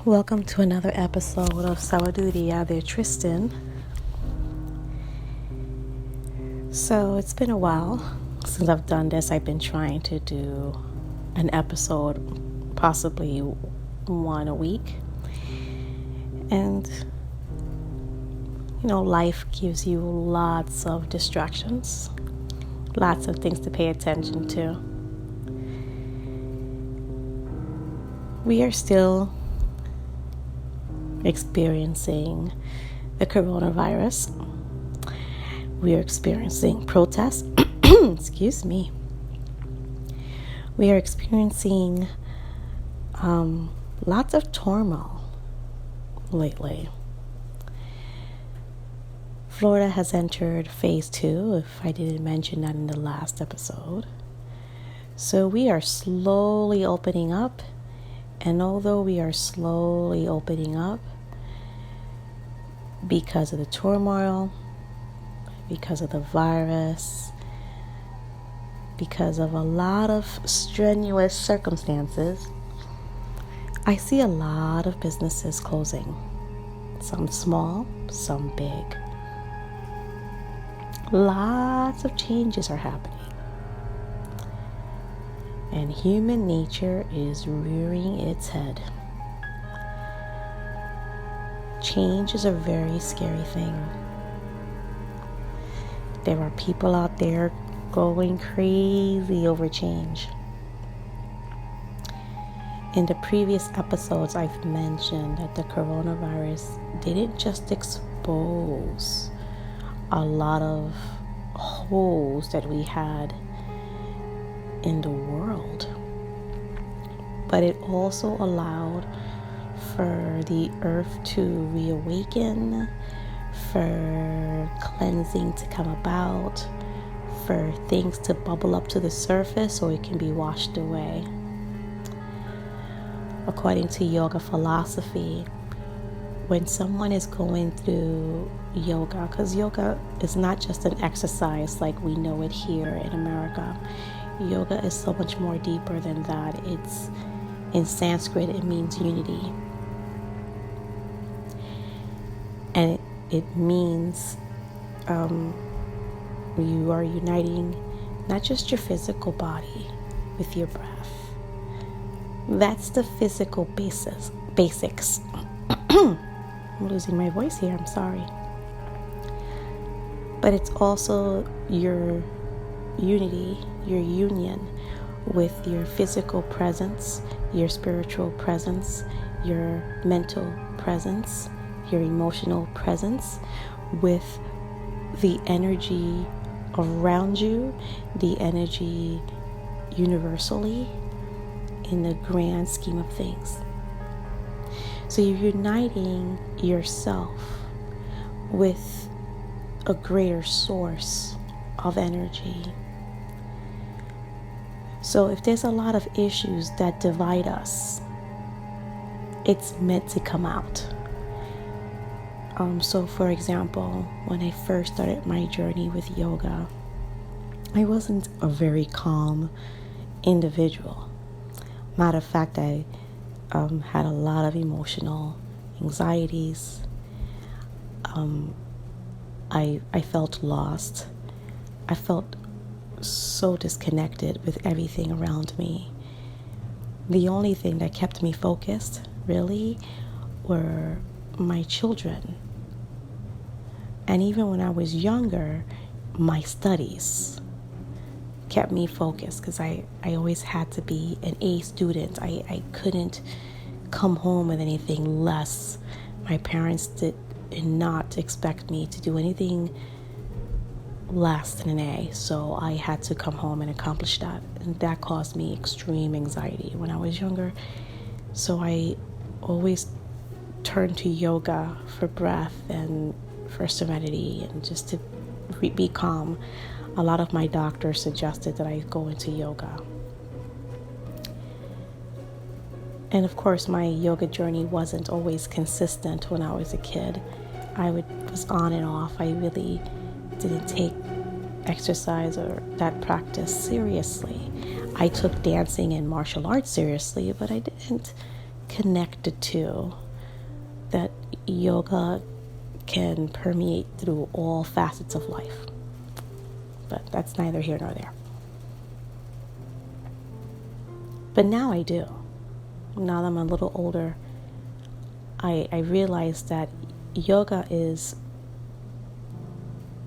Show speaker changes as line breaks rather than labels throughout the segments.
Welcome to another episode of Sabiduria, there, Trystin. So it's been a while since I've done this. I've been trying to do an episode, possibly one a week. And, life gives you lots of distractions, lots of things to pay attention to. We are still experiencing the coronavirus. We are experiencing protests. Excuse me. We are experiencing lots of turmoil lately. Florida has entered phase 2, if I didn't mention that in the last episode. So we are slowly opening up. And although we are slowly opening up, because of the turmoil, because of the virus, because of a lot of strenuous circumstances, I see a lot of businesses closing. Some small, some big. Lots of changes are happening. And human nature is rearing its head. Change is a very scary thing. There are people out there going crazy over change. In the previous episodes, I've mentioned that the coronavirus didn't just expose a lot of holes that we had in the world, but it also allowed for the earth to reawaken, for cleansing to come about, for things to bubble up to the surface so it can be washed away. According to yoga philosophy, when someone is going through yoga, because yoga is not just an exercise like we know it here in America. Yoga is so much more deeper than that. It's in Sanskrit, it means unity. And it means you are uniting not just your physical body with your breath. That's the physical basics. I'm losing my voice here, I'm sorry. But it's also your unity, your union with your physical presence, your spiritual presence, your mental presence, your emotional presence, with the energy around you, the energy universally in the grand scheme of things. So you're uniting yourself with a greater source of energy. So if there's a lot of issues that divide us, it's meant to come out. So for example, when I first started my journey with yoga, I wasn't a very calm individual. Matter of fact, I had a lot of emotional anxieties. I felt lost. I felt so disconnected with everything around me. The only thing that kept me focused, really, were my children. And even when I was younger, my studies kept me focused because I always had to be an A student. I couldn't come home with anything less. My parents did not expect me to do anything less than an A, so I had to come home and accomplish that, and that caused me extreme anxiety when I was younger. So I always turned to yoga for breath and for serenity and just to be calm. A lot of my doctors suggested that I go into yoga. And of course, my yoga journey wasn't always consistent when I was a kid. I was on and off. I really didn't take exercise or that practice seriously. I took dancing and martial arts seriously, but I didn't connected to that yoga can permeate through all facets of life. But that's neither here nor there. But now I do. Now that I'm a little older, I realize that yoga is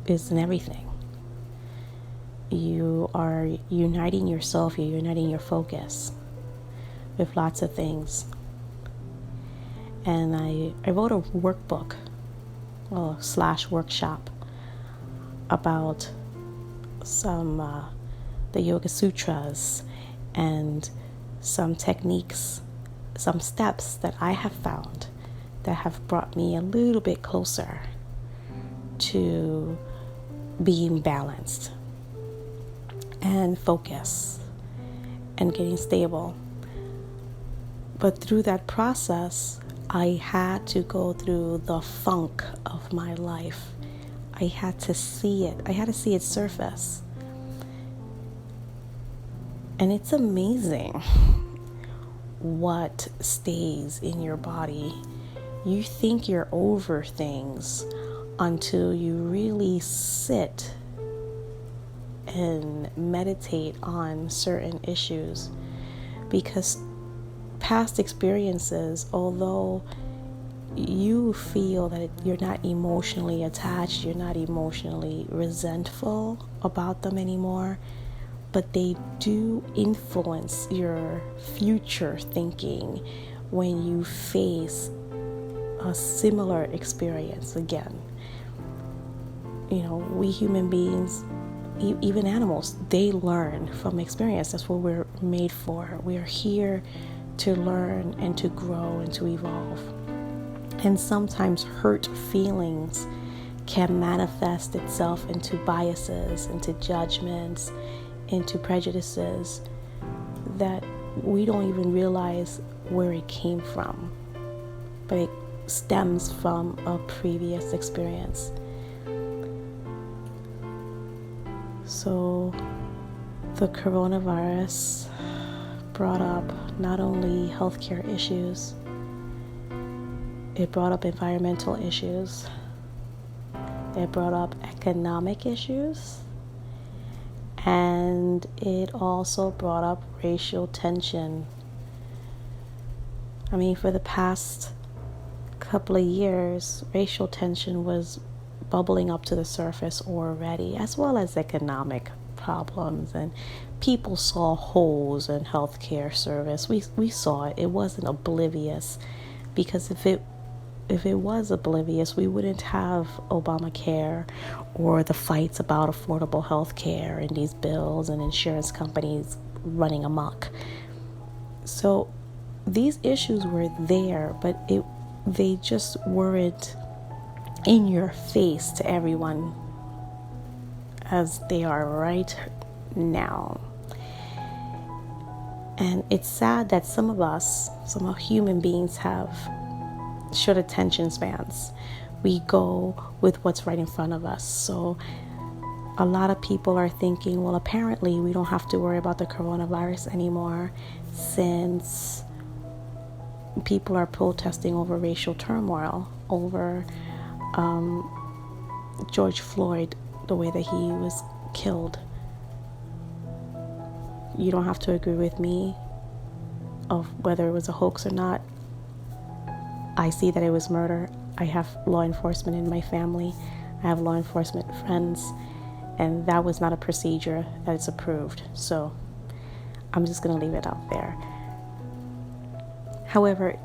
in everything. You are uniting yourself, you're uniting your focus with lots of things. And I wrote a workbook / workshop about some the Yoga Sutras and some techniques, some steps that I have found that have brought me a little bit closer to being balanced and focused and getting stable. But through that process, I had to go through the funk of my life. I had to see it. I had to see it surface. And it's amazing what stays in your body. You think you're over things until you really sit and meditate on certain issues. Because past experiences, although you feel that you're not emotionally attached, you're not emotionally resentful about them anymore, but they do influence your future thinking when you face a similar experience again. You know, we human beings, even animals, they learn from experience. That's what we're made for. We are here to learn and to grow and to evolve. And sometimes hurt feelings can manifest itself into biases, into judgments, into prejudices that we don't even realize where it came from, but it stems from a previous experience. So the coronavirus brought up not only healthcare issues, it brought up environmental issues, it brought up economic issues, and it also brought up racial tension. I mean, for the past couple of years, racial tension was bubbling up to the surface already, as well as economic problems, and people saw holes in healthcare service. We saw it. It wasn't oblivious, because if it was oblivious, we wouldn't have Obamacare or the fights about affordable health care and these bills and insurance companies running amok. So these issues were there, but they just weren't in your face to everyone as they are right now. And it's sad that some human beings have short attention spans. We go with what's right in front of us. So a lot of people are thinking, well, apparently we don't have to worry about the coronavirus anymore, since people are protesting over racial turmoil, over George Floyd, the way that he was killed. You don't have to agree with me of whether it was a hoax or not. I see that it was murder. I have law enforcement in my family. I have law enforcement friends, and that was not a procedure that is approved. So I'm just going to leave it out there. However,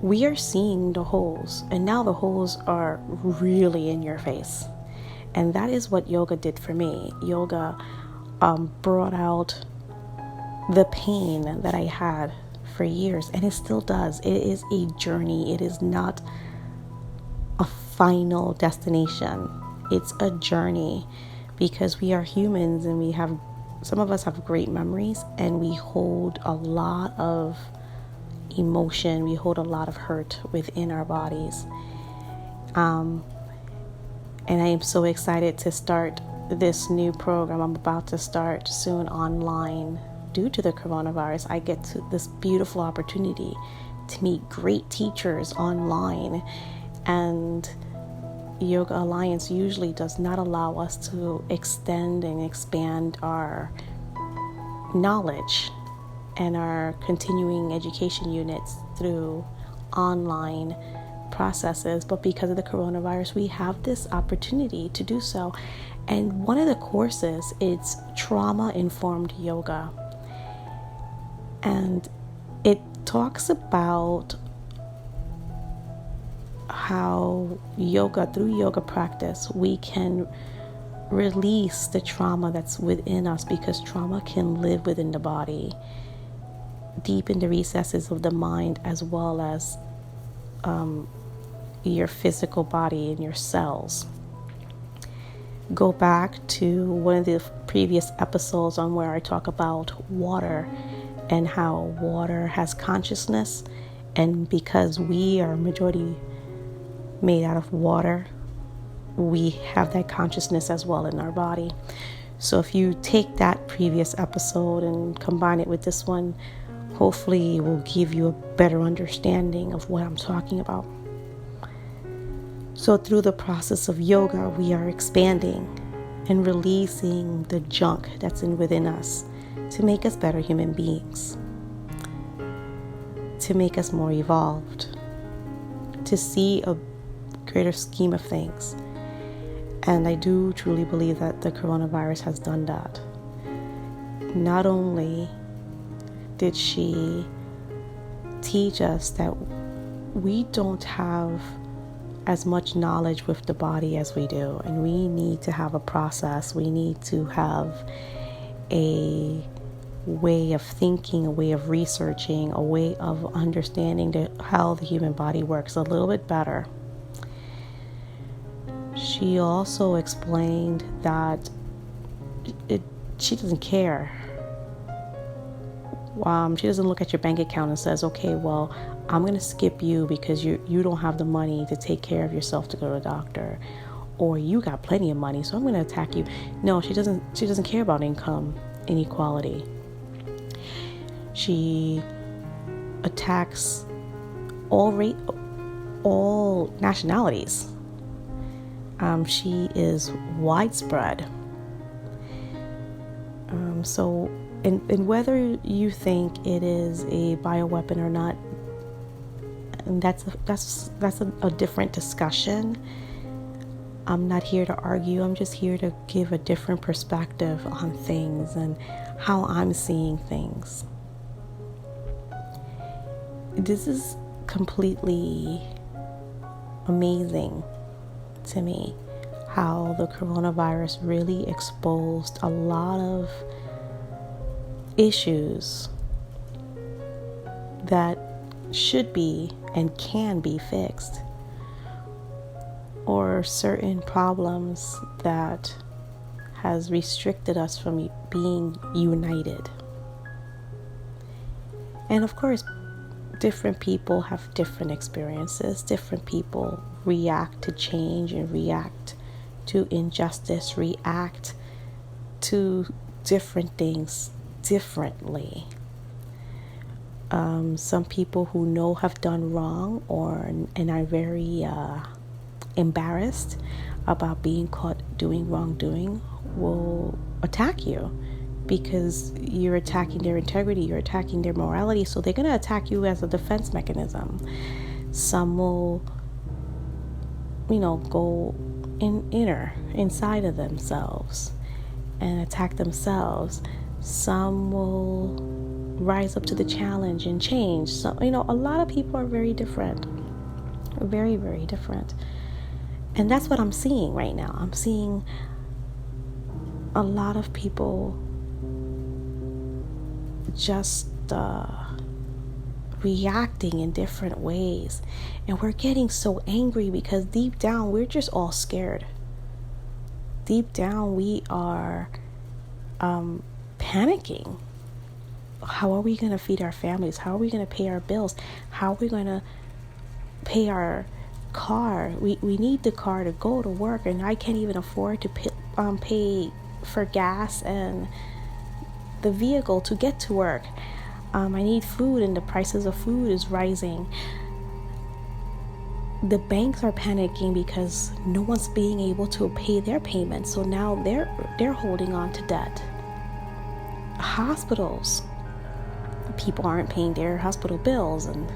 we are seeing the holes, and now the holes are really in your face. And that is what yoga did for me. Yoga brought out the pain that I had for years, and it still does. It is a journey. It is not a final destination. It's a journey, because we are humans, and some of us have great memories, and we hold a lot of emotion. We hold a lot of hurt within our bodies. And I am so excited to start this new program I'm about to start soon online. Due to the coronavirus, I get this beautiful opportunity to meet great teachers online, and Yoga Alliance usually does not allow us to extend and expand our knowledge and our continuing education units through online processes. But because of the coronavirus, we have this opportunity to do so. And one of the courses is trauma-informed yoga. And it talks about how through yoga practice, we can release the trauma that's within us, because trauma can live within the body, deep in the recesses of the mind, as well as your physical body and your cells. Go back to one of the previous episodes on where I talk about water and how water has consciousness, and because we are majority made out of water, we have that consciousness as well in our body. So if you take that previous episode and combine it with this one, hopefully it will give you a better understanding of what I'm talking about. So through the process of yoga, we are expanding and releasing the junk that's within us to make us better human beings, to make us more evolved, to see a greater scheme of things. And I do truly believe that the coronavirus has done that. Not only did she teach us that we don't have as much knowledge with the body as we do, and we need to have a process, we need to have a way of thinking, a way of researching, a way of understanding how the human body works a little bit better. She also explained that she doesn't care. She doesn't look at your bank account and says, okay, well, I'm going to skip you because you don't have the money to take care of yourself to go to the doctor, or you got plenty of money, so I'm going to attack you. No, she doesn't care about income inequality. She attacks all nationalities. She is widespread. And whether you think it is a bioweapon or not, and that's a different discussion. I'm not here to argue. I'm just here to give a different perspective on things and how I'm seeing things. This is completely amazing to me, how the coronavirus really exposed a lot of issues that should be and can be fixed, or certain problems that has restricted us from being united. And of course, different people have different experiences. Different people react to change and react to injustice, react to different things differently. Some people who have done wrong and are very embarrassed about being caught doing wrongdoing will attack you, because you're attacking their integrity, you're attacking their morality, so they're going to attack you as a defense mechanism. Some will, go inside of themselves and attack themselves. Some will rise up to the challenge and change. So, a lot of people are very different, very, very different. And that's what I'm seeing right now. I'm seeing a lot of people just reacting in different ways. And we're getting so angry because deep down, we're just all scared. Deep down, we are panicking. How are we going to feed our families? How are we going to pay our bills? How are we going to pay our car? We need the car to go to work, and I can't even afford to pay for gas and the vehicle to get to work. I need food and the prices of food is rising. The banks are panicking because no one's being able to pay their payments. So now they're holding on to debt. Hospitals, people aren't paying their hospital bills, and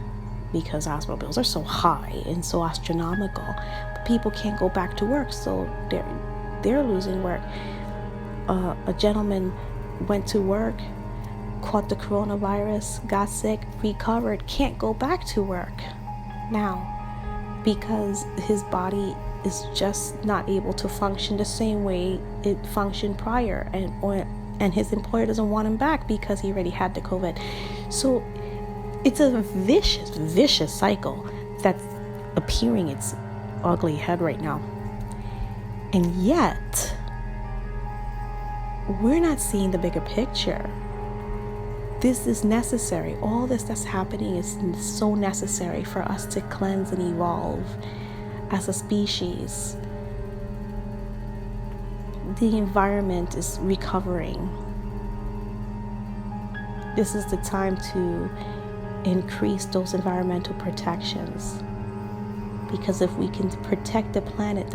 because hospital bills are so high and so astronomical, but people can't go back to work, so they're losing work. A gentleman went to work, caught the coronavirus, got sick, recovered, can't go back to work now because his body is just not able to function the same way it functioned prior, and his employer doesn't want him back because he already had the COVID. So it's a vicious cycle that's appearing its ugly head right now. And yet, we're not seeing the bigger picture. This is necessary. All this that's happening is so necessary for us to cleanse and evolve as a species. The environment is recovering. This is the time to increase those environmental protections. Because if we can protect the planet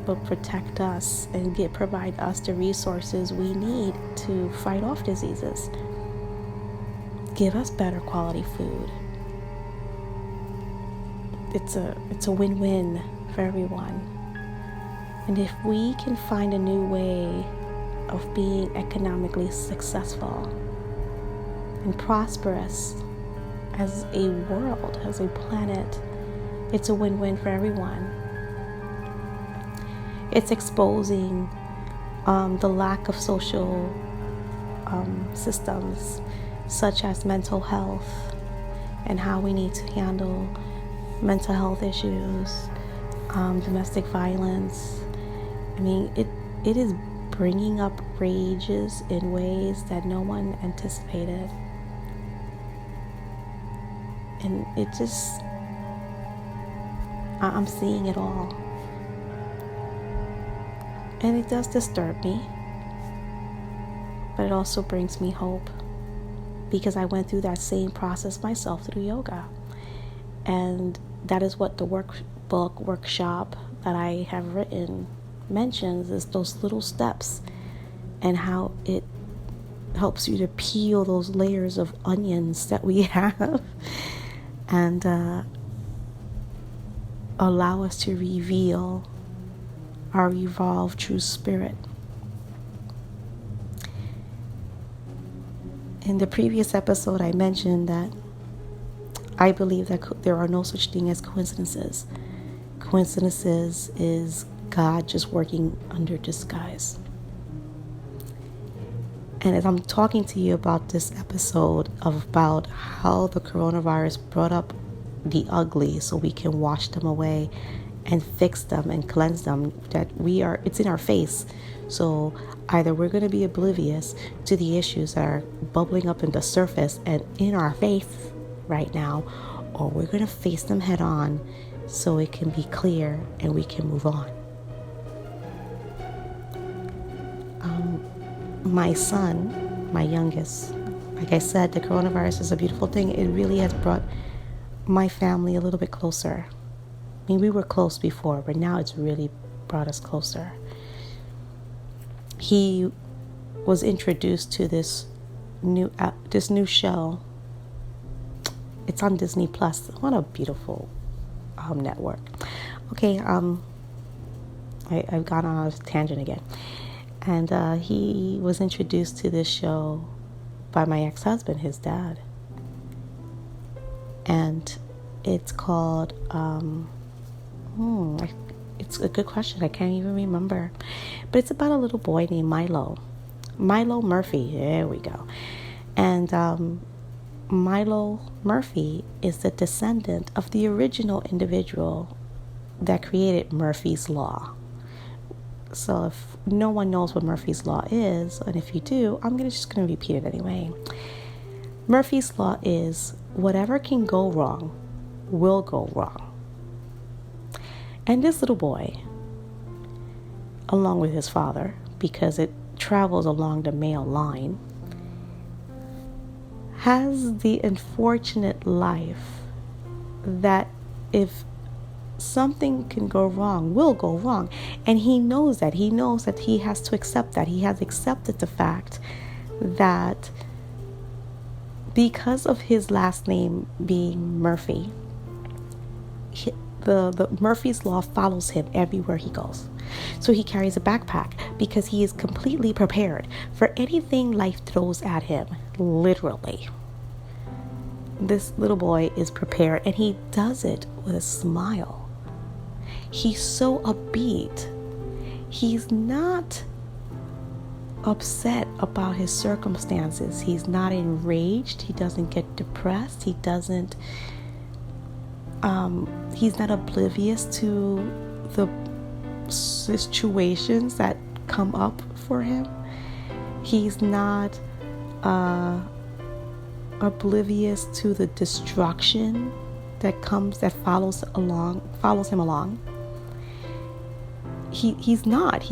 will protect us and provide us the resources we need to fight off diseases. Give us better quality food. It's a win-win for everyone. And if we can find a new way of being economically successful and prosperous as a world, as a planet, it's a win-win for everyone. It's exposing the lack of social systems such as mental health and how we need to handle mental health issues, domestic violence. I mean, it is bringing up rages in ways that no one anticipated. And it just, I'm seeing it all. And it does disturb me, but it also brings me hope, because I went through that same process myself through yoga. And that is what the workshop that I have written mentions, is those little steps and how it helps you to peel those layers of onions that we have and allow us to reveal our evolved true spirit. In the previous episode, I mentioned that I believe that there are no such thing as coincidences. Coincidences is God just working under disguise. And as I'm talking to you about this episode about how the coronavirus brought up the ugly so we can wash them away and fix them and cleanse them, it's in our face. So either we're going to be oblivious to the issues that are bubbling up in the surface and in our face right now, or we're going to face them head on so it can be clear and we can move on. My son, my youngest, like I said, the coronavirus is a beautiful thing. It really has brought my family a little bit closer. I mean, we were close before, but now it's really brought us closer. He was introduced to this new show. It's on Disney Plus. What a beautiful network. Okay, I've gone on a tangent again. And he was introduced to this show by my ex-husband, his dad. And it's called, it's a good question. I can't even remember. But it's about a little boy named Milo Murphy. There we go. And Milo Murphy is the descendant of the original individual that created Murphy's Law. So if no one knows what Murphy's Law is, and if you do, I'm just going to repeat it anyway. Murphy's Law is whatever can go wrong will go wrong. And this little boy, along with his father, because it travels along the male line, has the unfortunate life that if something can go wrong, will go wrong. And he knows that. He knows that he has to accept that. He has accepted the fact that because of his last name being Murphy, the Murphy's Law follows him everywhere he goes. So he carries a backpack because he is completely prepared for anything life throws at him, literally. This little boy is prepared, and he does it with a smile. He's so upbeat. He's not upset about his circumstances. He's not enraged. He doesn't get depressed. He's not oblivious to the situations that come up for him. He's not oblivious to the destruction that follows him along. He's not.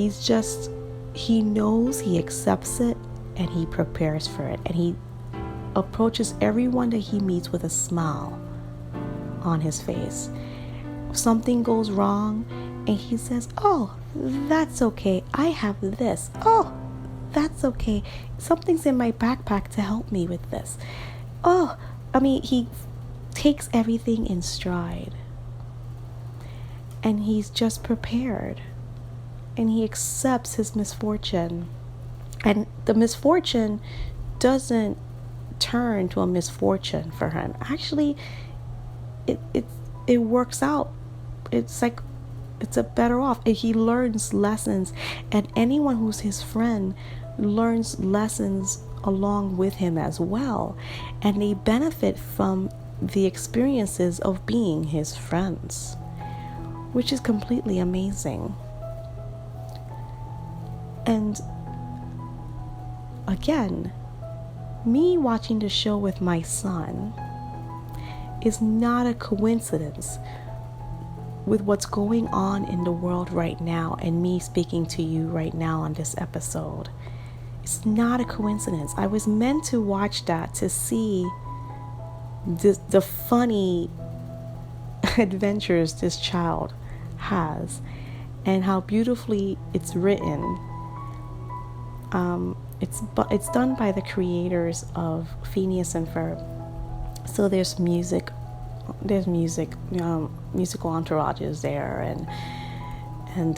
He knows, he accepts it, and he prepares for it. And he approaches everyone that he meets with a smile on his face. If something goes wrong, and he says, "Oh, that's okay. I have this. Oh, that's okay. Something's in my backpack to help me with this." He takes everything in stride. And he's just prepared. And he accepts his misfortune. And the misfortune doesn't turn to a misfortune for him. Actually, it works out. It's a better off. He learns lessons, and anyone who's his friend learns lessons along with him as well, and they benefit from the experiences of being his friends, which is completely amazing. And again, me watching the show with my son is not a coincidence with what's going on in the world right now, and me speaking to you right now on this episode. It's not a coincidence. I was meant to watch that to see the funny adventures this child has and how beautifully it's written. It's done by the creators of Phineas and Ferb. So there's music, musical entourages there, and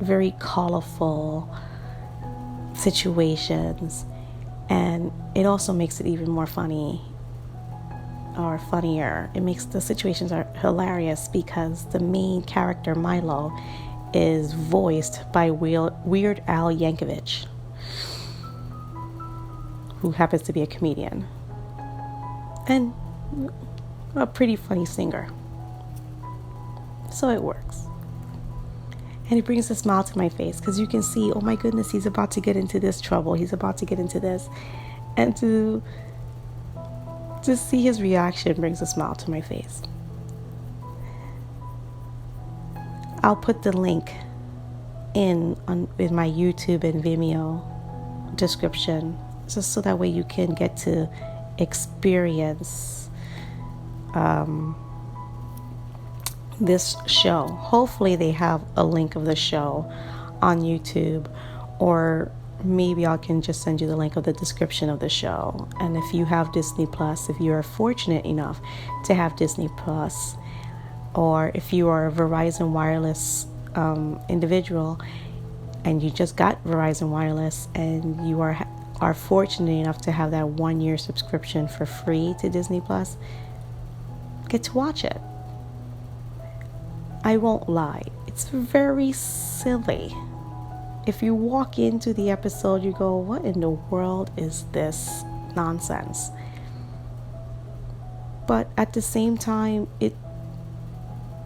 very colorful situations, and it also makes it even more funny or funnier. It makes the situations are hilarious because the main character, Milo, is voiced by Weird Al Yankovic, who happens to be a comedian and a pretty funny singer. So it works. And it brings a smile to my face because you can see, oh my goodness, he's about to get into this trouble. He's about to get into this. And to see his reaction brings a smile to my face. I'll put the link in my YouTube and Vimeo description, just so that way you can get to experience this show. Hopefully they have a link of the show on YouTube, or maybe I can just send you the link of the description of the show. And if you have Disney Plus, if you are fortunate enough to have Disney Plus, or if you are a Verizon Wireless individual and you just got Verizon Wireless and you are fortunate enough to have that 1-year subscription for free to Disney Plus, get to watch it. I won't lie, it's very silly. If you walk into the episode, you go, what in the world is this nonsense? But at the same time,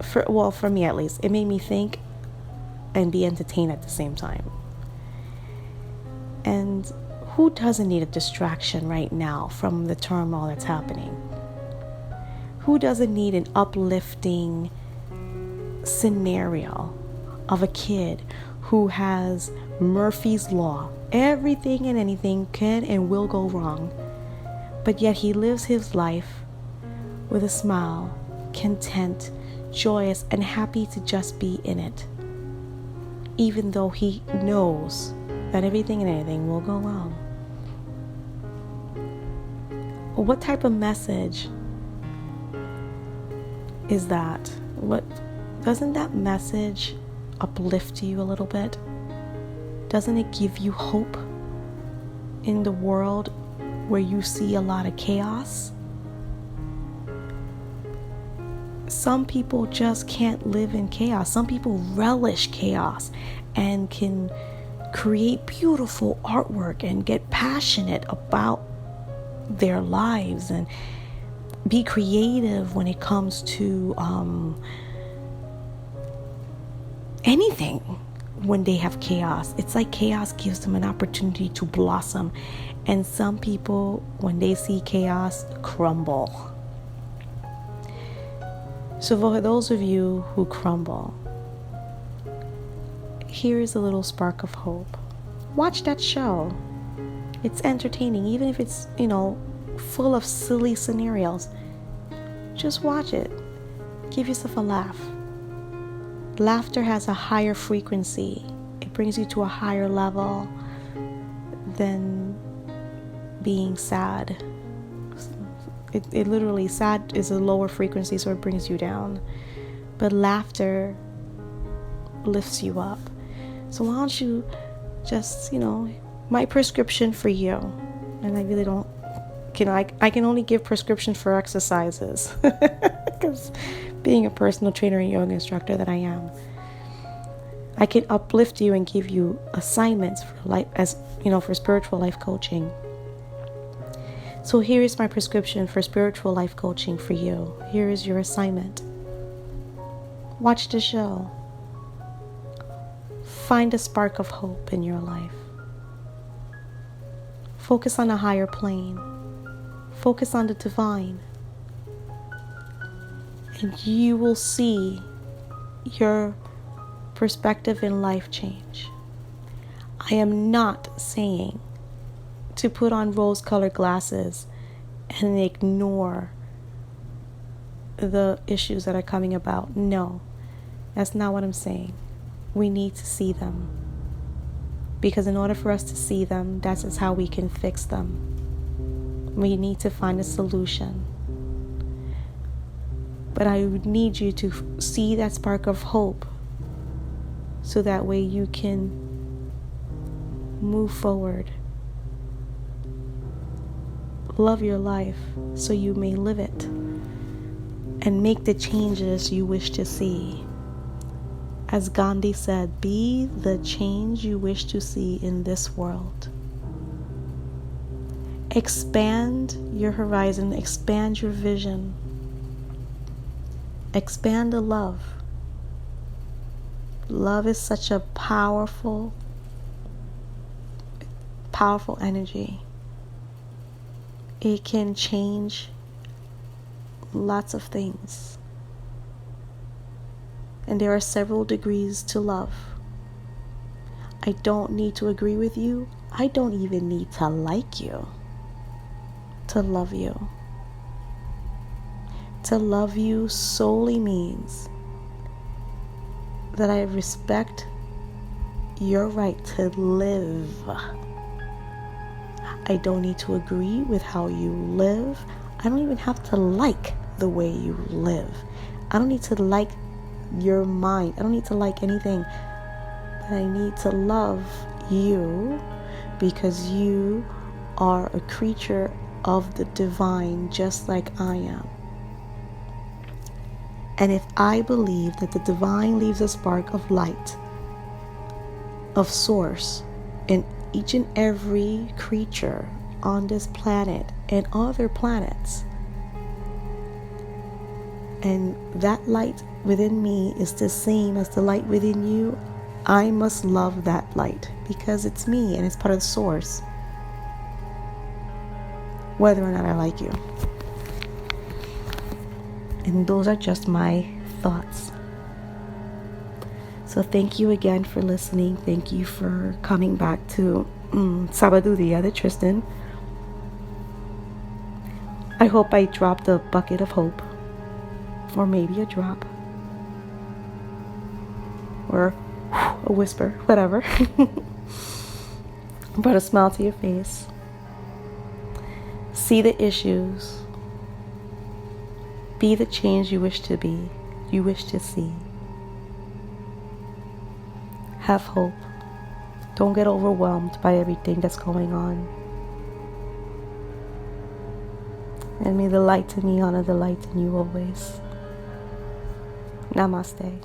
for me at least, it made me think and be entertained at the same time. And who doesn't need a distraction right now from the turmoil that's happening? Who doesn't need an uplifting scenario of a kid who has Murphy's Law? Everything and anything can and will go wrong, but yet he lives his life with a smile, content, joyous, and happy to just be in it, even though he knows that everything and anything will go wrong. What type of message is that? Doesn't that message uplift you a little bit? Doesn't it give you hope in the world where you see a lot of chaos? Some people just can't live in chaos. Some people relish chaos and can create beautiful artwork and get passionate about their lives and be creative when it comes to anything. When they have chaos, it's like chaos gives them an opportunity to blossom. And some people, when they see chaos, crumble. So for those of you who crumble, here is a little spark of hope. Watch that show. It's entertaining, even if it's, full of silly scenarios. Just watch it. Give yourself a laugh. Laughter has a higher frequency. It brings you to a higher level than being sad. It literally, sad is a lower frequency, so it brings you down. But laughter lifts you up. So why don't you just, my prescription for you, and I really don't, I can only give prescriptions for exercises because being a personal trainer and yoga instructor that I am, I can uplift you and give you assignments for life, for spiritual life coaching. So here is my prescription for spiritual life coaching for you. Here is your assignment. Watch the show. Find a spark of hope in your life. Focus on a higher plane. Focus on the divine. And you will see your perspective in life change. I am not saying to put on rose-colored glasses and ignore the issues that are coming about. No, that's not what I'm saying. We need to see them. Because in order for us to see them, that is how we can fix them. We need to find a solution. But I would need you to see that spark of hope so that way you can move forward. Love your life so you may live it and make the changes you wish to see. As Gandhi said, be the change you wish to see in this world. Expand your horizon, expand your vision, expand the love. Love is such a powerful energy. It can change lots of things. And there are several degrees to love. I don't need to agree with you. I don't even need to like you to love you. To love you solely means that I respect your right to live. I don't need to agree with how you live. I don't even have to like the way you live. I don't need to like your mind. I don't need to like anything. But I need to love you because you are a creature of the divine just like I am. And if I believe that the divine leaves a spark of light, of source, in each and every creature on this planet and other planets, and that light within me is the same as the light within you, I must love that light because it's me and it's part of the source, whether or not I like you. And those are just my thoughts. So thank you again for listening. Thank you for coming back to Sabiduria, the Trystin. I hope I dropped a bucket of hope, or maybe a drop, or a whisper, whatever. Brought a smile to your face. See the issues. Be the change you wish to be, you wish to see. Have hope. Don't get overwhelmed by everything that's going on. And may the light in me honor the light in you always. Namaste.